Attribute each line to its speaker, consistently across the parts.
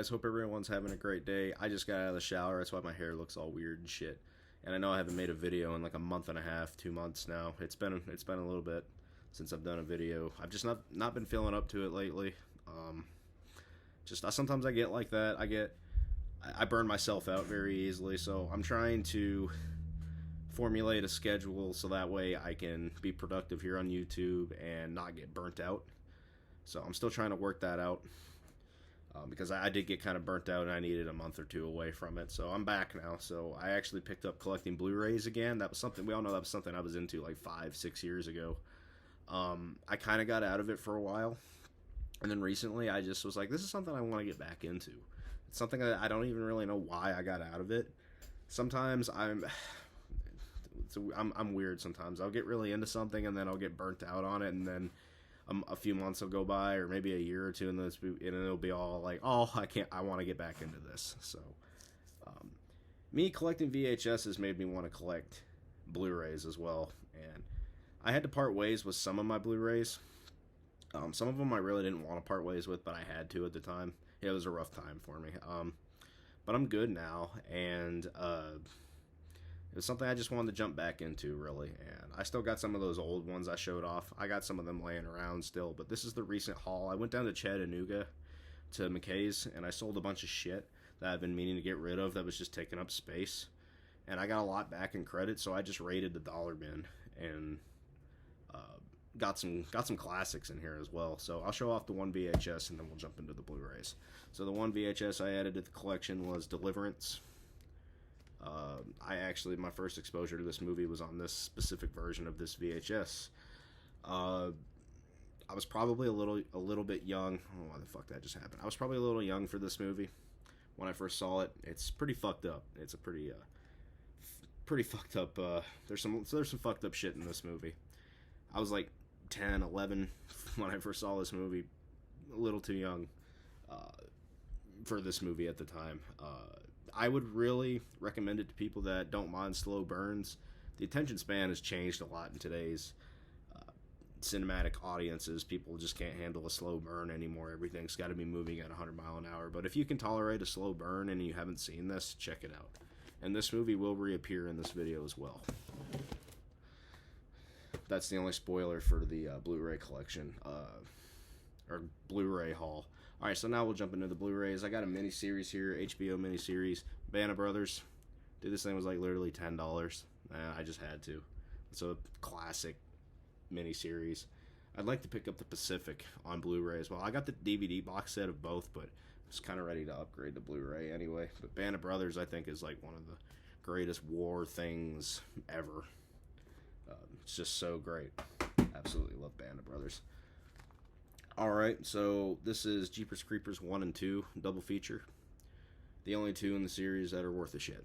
Speaker 1: guys? Hope everyone's having a great day. I just got out of the shower. That's why my hair looks all weird and shit. And I know I haven't made a video in like a month and a half, 2 months now. It's been a little bit since I've done a video. I've just not been feeling up to it lately. Sometimes I get like that. I burn myself out very easily. So I'm trying to formulate a schedule so that way I can be productive here on YouTube and not get burnt out. So I'm still trying to work that out. Because I did get kind of burnt out and I needed a month or two away from it. So I'm back now. So I actually picked up collecting Blu-rays again. That was something, we all know that was something I was into like 5-6 years ago. I kind of got out of it for a while. And then recently I just was like, this is something I want to get back into. It's something that I don't even really know why I got out of it. Sometimes I'm weird sometimes. I'll get really into something and then I'll get burnt out on it, and then a few months will go by, or maybe a year or two, and it'll be all like, oh, I want to get back into this. So, me collecting VHS has made me want to collect Blu-rays as well, and I had to part ways with some of my Blu-rays. Some of them I really didn't want to part ways with, but I had to at the time. It was a rough time for me. But I'm good now, and it was something I just wanted to jump back into, really, and I still got some of those old ones I showed off. I got some of them laying around still, but this is the recent haul. I went down to Chattanooga to McKay's, and I sold a bunch of shit that I've been meaning to get rid of that was just taking up space, and I got a lot back in credit, so I just raided the dollar bin and got some classics in here as well. So I'll show off the one VHS, and then we'll jump into the Blu-rays. So the one VHS I added to the collection was Deliverance. My first exposure to this movie was on this specific version of this VHS. I was probably a little bit young. Oh, why the fuck that just happened? I was probably a little young for this movie when I first saw it. It's pretty fucked up. It's a pretty fucked up. There's some fucked up shit in this movie. I was like 10, 11 when I first saw this movie. A little too young for this movie at the time. I would really recommend it to people that don't mind slow burns. The attention span has changed a lot in today's cinematic audiences. People just can't handle a slow burn anymore. Everything's got to be moving at 100 mile an hour. But if you can tolerate a slow burn and you haven't seen this, check it out. And this movie will reappear in this video as well. That's the only spoiler for the Blu-ray collection, or Blu-ray haul. Alright, so now we'll jump into the Blu-rays. I got a mini-series here, HBO mini-series, Band of Brothers. Dude, this thing was like literally $10. I just had to. It's a classic mini-series. I'd like to pick up the Pacific on Blu-ray as well. I got the DVD box set of both, but I was kind of ready to upgrade to Blu-ray anyway. But Band of Brothers, I think, is like one of the greatest war things ever. It's just so great. Absolutely love Band of Brothers. Alright, so this is Jeepers Creepers 1 and 2, double feature. The only two in the series that are worth a shit,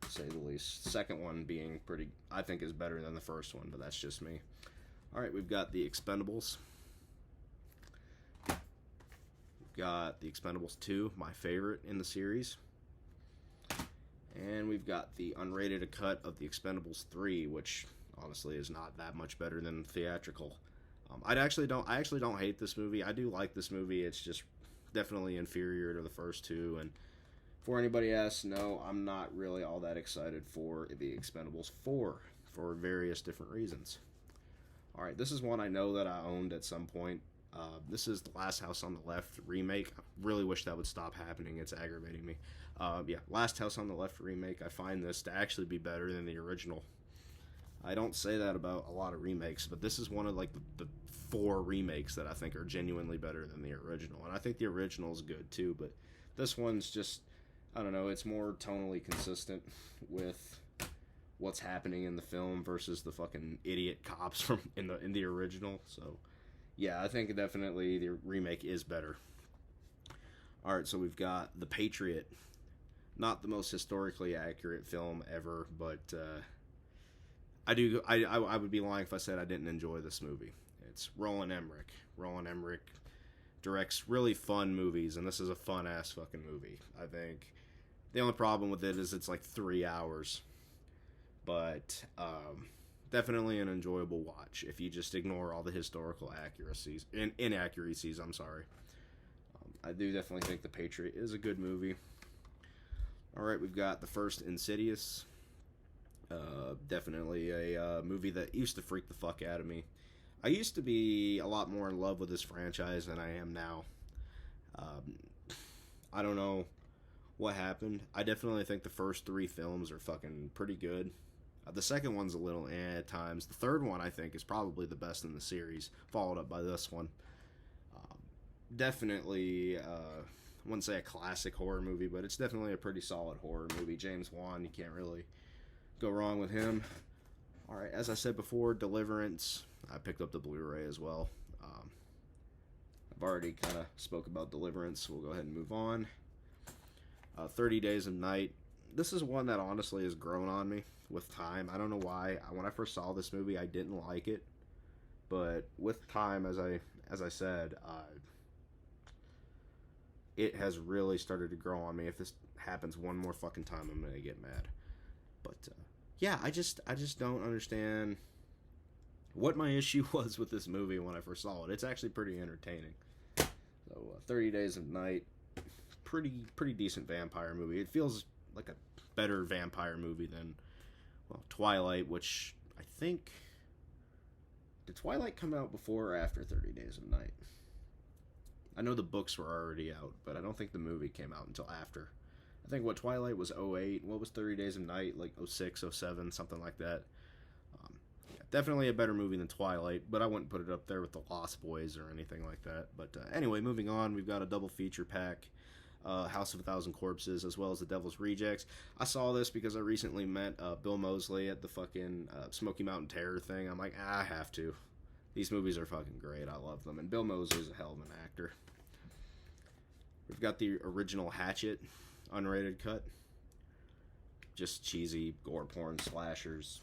Speaker 1: to say the least. Second one being I think is better than the first one, but that's just me. Alright, we've got the Expendables. We've got the Expendables 2, my favorite in the series. And we've got the unrated cut of the Expendables 3, which honestly is not that much better than theatrical. I actually don't hate this movie. I do like this movie. It's just definitely inferior to the first two. And for anybody asks, no, I'm not really all that excited for the Expendables 4 for various different reasons. All right, this is one I know that I owned at some point. This is The Last House on the Left remake. I really wish that would stop happening. It's aggravating me. Last House on the Left remake. I find this to actually be better than the original. I don't say that about a lot of remakes, but this is one of like the 4 remakes that I think are genuinely better than the original. And I think the original is good too, but this one's just, I don't know, it's more tonally consistent with what's happening in the film versus the fucking idiot cops from in the original. So yeah, I think definitely the remake is better. Alright, so we've got The Patriot. Not the most historically accurate film ever, but I would be lying if I said I didn't enjoy this movie. It's Roland Emmerich. Roland Emmerich directs really fun movies, and this is a fun-ass fucking movie. I think the only problem with it is it's like 3 hours. But definitely an enjoyable watch if you just ignore all the historical inaccuracies. I'm sorry. I do definitely think The Patriot is a good movie. All right, we've got the first Insidious. Definitely a movie that used to freak the fuck out of me. I used to be a lot more in love with this franchise than I am now. Um, I don't know what happened. I definitely think the first three films are fucking pretty good. The second one's a little at times. The third one, I think, is probably the best in the series, followed up by this one. Um, definitely, I wouldn't say a classic horror movie, but it's definitely a pretty solid horror movie. James Wan, you can't really go wrong with him. All right, as I said before, Deliverance. I picked up the Blu-ray as well. I've already kind of spoke about Deliverance, so we'll go ahead and move on. 30 Days of Night. This is one that honestly has grown on me with time. I don't know why. When I first saw this movie, I didn't like it, but with time, as I said, it has really started to grow on me. If this happens one more fucking time, I'm gonna get mad. But yeah, I just don't understand what my issue was with this movie when I first saw it. It's actually pretty entertaining. So 30 Days of Night, pretty decent vampire movie. It feels like a better vampire movie than, well, Twilight, which I think, did Twilight come out before or after 30 Days of Night? I know the books were already out, but I don't think the movie came out until after. I think what Twilight was 08, what was 30 Days of Night, like 06, 07, something like that. Yeah, definitely a better movie than Twilight, but I wouldn't put it up there with The Lost Boys or anything like that. But anyway, moving on, we've got a double feature pack. House of a Thousand Corpses, as well as The Devil's Rejects. I saw this because I recently met Bill Moseley at the fucking Smoky Mountain Terror thing. I'm like, I have to. These movies are fucking great. I love them. And Bill Moseley's a hell of an actor. We've got the original Hatchet, unrated cut. Just cheesy gore porn slashers.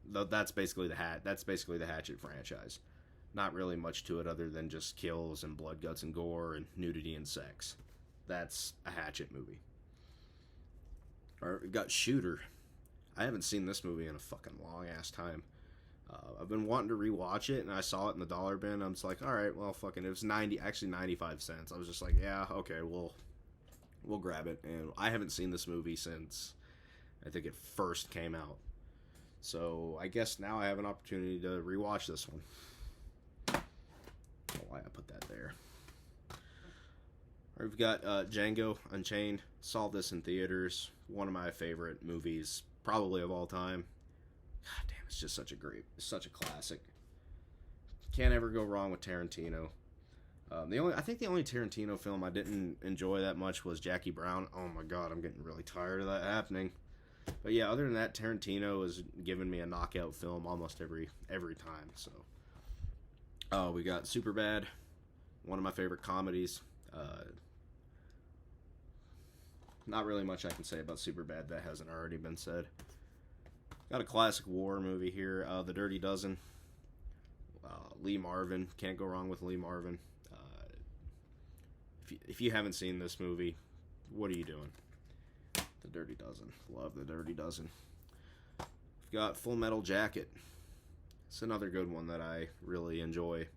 Speaker 1: That's basically the Hatchet franchise. Not really much to it other than just kills and blood, guts, and gore and nudity and sex. That's a Hatchet movie. Alright, we've got Shooter. I haven't seen this movie in a fucking long ass time. I've been wanting to rewatch it, and I saw it in the dollar bin. I'm just like, alright, well, fucking, it was 95 cents. I was just like, yeah, okay, we'll grab it. And I haven't seen this movie since I think it first came out. So I guess now I have an opportunity to rewatch this one. I don't know why I put that there. We've got Django Unchained. Saw this in theaters. One of my favorite movies, probably of all time. God damn, it's just such a classic. Can't ever go wrong with Tarantino. I think the only Tarantino film I didn't enjoy that much was Jackie Brown. Oh my god, I'm getting really tired of that happening. But yeah, other than that, Tarantino has given me a knockout film almost every time. So, we got Superbad, one of my favorite comedies. Not really much I can say about Superbad that hasn't already been said. Got a classic war movie here, The Dirty Dozen. Lee Marvin, can't go wrong with Lee Marvin. If you haven't seen this movie, what are you doing? The Dirty Dozen. Love The Dirty Dozen. We've got Full Metal Jacket. It's another good one that I really enjoy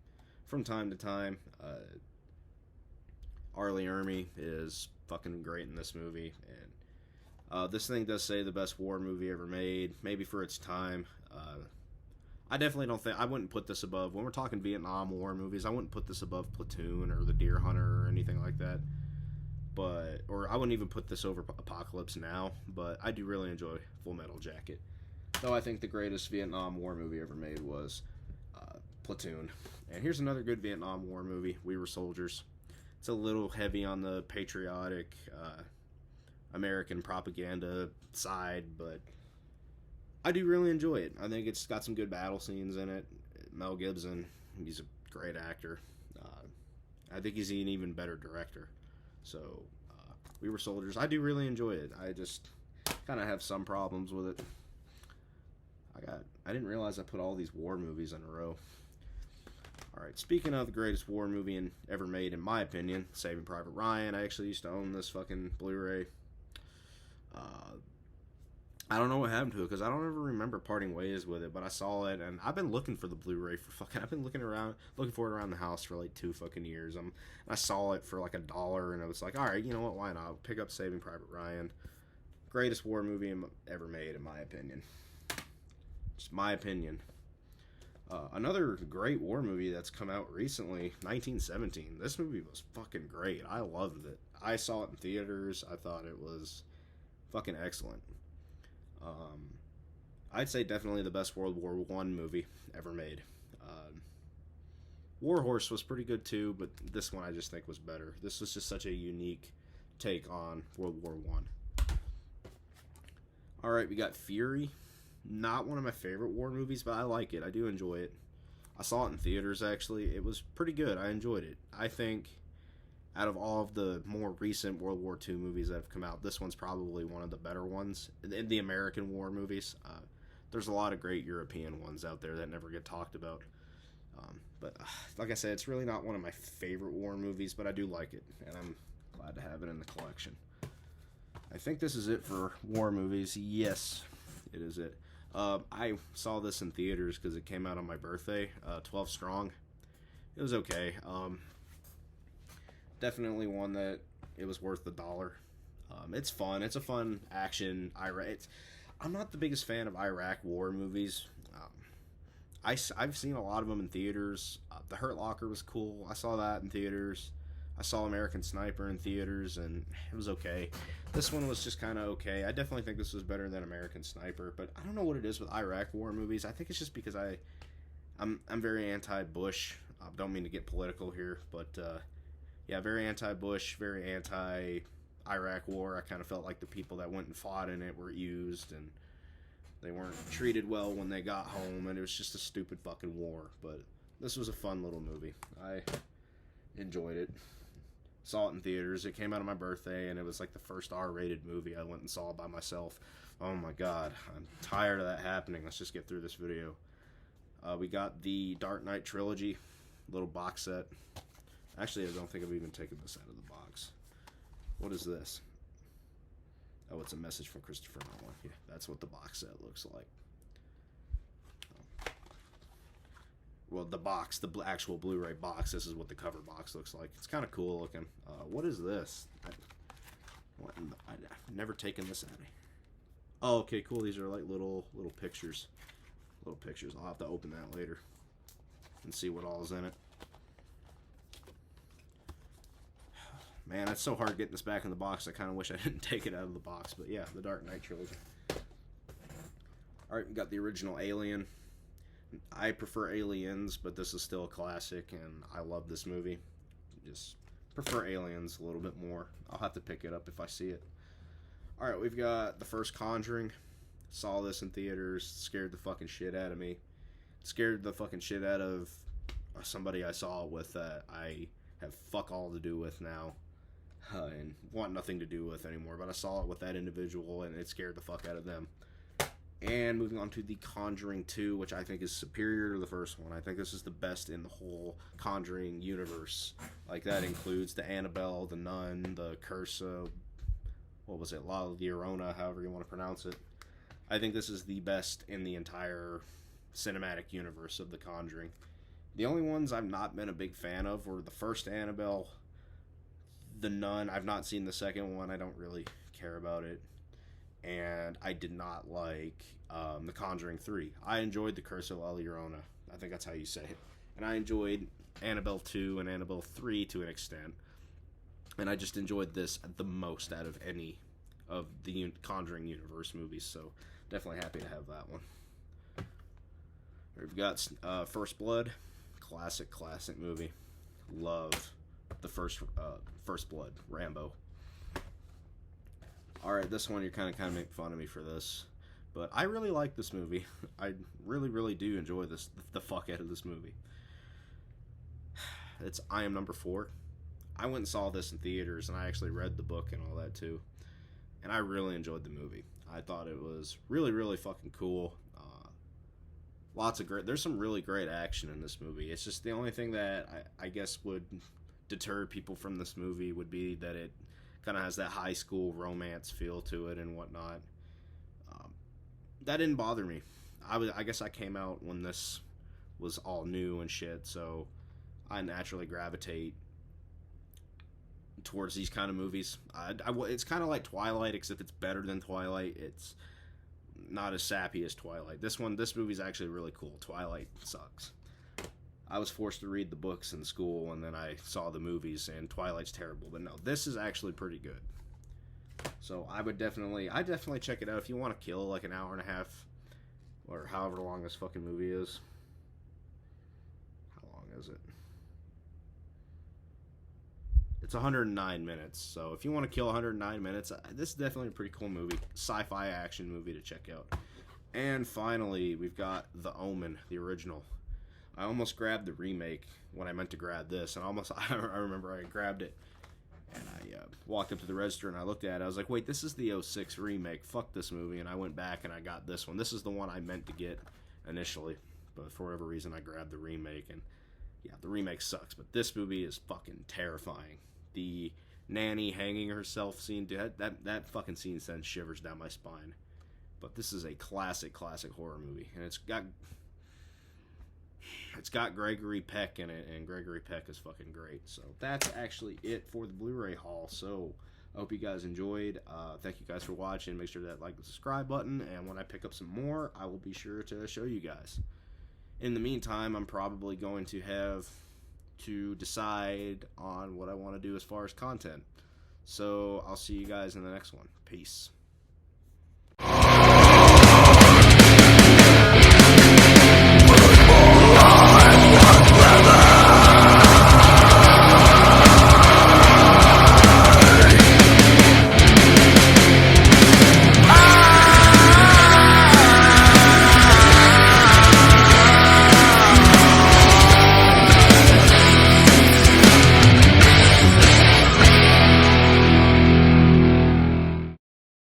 Speaker 1: from time to time. Arlie Ermy is fucking great in this movie, and this thing does say the best war movie ever made, maybe for its time. I definitely don't think, I wouldn't put this above, when we're talking Vietnam War movies, I wouldn't put this above Platoon or The Deer Hunter or anything like that. Or I wouldn't even put this over Apocalypse Now, but I do really enjoy Full Metal Jacket. Though I think the greatest Vietnam War movie ever made was Platoon. And here's another good Vietnam War movie, We Were Soldiers. It's a little heavy on the patriotic American propaganda side, but I do really enjoy it. I think it's got some good battle scenes in it. Mel Gibson, he's a great actor. I think he's an even better director. So, We Were Soldiers. I do really enjoy it. I just kind of have some problems with it. I didn't realize I put all these war movies in a row. Alright, speaking of the greatest war movie ever made, in my opinion, Saving Private Ryan. I actually used to own this fucking Blu-ray. I don't know what happened to it because I don't ever remember parting ways with it. But I saw it, and I've been looking for the Blu-ray for fucking. I've been looking for it around the house for like 2 fucking years. I saw it for like $1, and I was like, all right, you know what? Why not? I'll pick up Saving Private Ryan, greatest war movie ever made, in my opinion. Just my opinion. Another great war movie that's come out recently, 1917. This movie was fucking great. I loved it. I saw it in theaters. I thought it was fucking excellent. Um, I'd say definitely the best World War One movie ever made. War Horse was pretty good too, but this one I just think was better. This was just such a unique take on World War One. All right, we got Fury. Not one of my favorite war movies, but I like it. I do enjoy it. I saw it in theaters actually. It was pretty good. I enjoyed it. I think out of all of the more recent World War II movies that have come out, this one's probably one of the better ones. In the American war movies, there's a lot of great European ones out there that never get talked about. But like I said, it's really not one of my favorite war movies, but I do like it, and I'm glad to have it in the collection. I think this is it for war movies. Yes, it is it. I saw this in theaters because it came out on my birthday, 12 Strong. It was okay. Definitely one that it was worth $1. It's fun. It's a fun action. I'm not the biggest fan of Iraq war movies. I've seen a lot of them in theaters. The Hurt Locker was cool. I saw that in theaters. I saw American Sniper in theaters, and it was okay. This one was just kind of okay. I definitely think this was better than American Sniper, but I don't know what it is with Iraq war movies. I think it's just because I'm very anti-Bush. Don't mean to get political here, but yeah, very anti-Bush, very anti-Iraq war. I kind of felt like the people that went and fought in it were used, and they weren't treated well when they got home, and it was just a stupid fucking war. But this was a fun little movie. I enjoyed it. Saw it in theaters. It came out on my birthday, and it was like the first R-rated movie I went and saw by myself. Oh my god, I'm tired of that happening. Let's just get through this video. We got the Dark Knight trilogy, little box set. Actually, I don't think I've even taken this out of the box. What is this? Oh, it's a message from Christopher Nolan. Yeah, that's what the box set looks like. Well, the box, the actual Blu-ray box, this is what the cover box looks like. It's kind of cool looking. What is this? I've never taken this out of. Oh, okay, cool. These are like little pictures. Little pictures. I'll have to open that later and see what all is in it. Man, it's so hard getting this back in the box. I kind of wish I didn't take it out of the box. But yeah, the Dark Knight trilogy. Alright, we got the original Alien. I prefer Aliens, but this is still a classic, and I love this movie. Just prefer Aliens a little bit more. I'll have to pick it up if I see it. Alright, we've got the first Conjuring. Saw this in theaters. Scared the fucking shit out of me. Scared the fucking shit out of somebody I saw it with that I have fuck all to do with now. And want nothing to do with anymore. But I saw it with that individual, and it scared the fuck out of them. And moving on to The Conjuring 2, which I think is superior to the first one. I think this is the best in the whole Conjuring universe. Like, that includes the Annabelle, the Nun, the Curse of, what was it, La Llorona, however you want to pronounce it. I think this is the best in the entire cinematic universe of The Conjuring. The only ones I've not been a big fan of were the first Annabelle, the Nun. I've not seen the second one. I don't really care about it. And I did not like The Conjuring 3. I enjoyed The Curse of La Llorona. I think that's how you say it. And I enjoyed Annabelle 2 and Annabelle 3 to an extent. And I just enjoyed this the most out of any of the Conjuring universe movies. So definitely happy to have that one. We've got First Blood. Classic movie. Love the first Blood. Rambo. Alright, this one you're kind of making fun of me for this. But I really like this movie. I really do enjoy the fuck out of this movie. It's I Am Number 4. I went and saw this in theaters, and I actually read the book and all that too. And I really enjoyed the movie. I thought it was really fucking cool. There's some really great action in this movie. It's just the only thing that I guess would deter people from this movie would be that it kind of has that high school romance feel to it and whatnot. that didn't bother me. I guess I came out when this was all new and shit, so I naturally gravitate towards these kind of movies. It's kind of like Twilight, except it's better than Twilight. It's not as sappy as Twilight. This movie's actually really cool. Twilight sucks. I was forced to read the books in school, and then I saw the movies, and Twilight's terrible. But no, this is actually pretty good. So I definitely check it out if you want to kill like an hour and a half, or however long this fucking movie is. How long is it? It's 109 minutes. So if you want to kill 109 minutes, this is definitely a pretty cool movie, sci-fi action movie to check out. And finally, we've got The Omen, the original. I almost grabbed the remake when I meant to grab this, and I remember I grabbed it, and I walked up to the register and I looked at it. I was like, wait, this is the '06 remake. Fuck this movie. And I went back and I got this one. This is the one I meant to get initially, but for whatever reason I grabbed the remake. And yeah, the remake sucks, but this movie is fucking terrifying. The nanny hanging herself scene, dude, that fucking scene sends shivers down my spine. But this is a classic horror movie, and it's got Gregory Peck in it, and Gregory Peck is fucking great. So that's actually it for the Blu-ray haul. So I hope you guys enjoyed. Thank you guys for watching. Make sure to like the subscribe button, and when I pick up some more, I will be sure to show you guys. In the meantime, I'm probably going to have to decide on what I want to do as far as content. So I'll see you guys in the next one. Peace.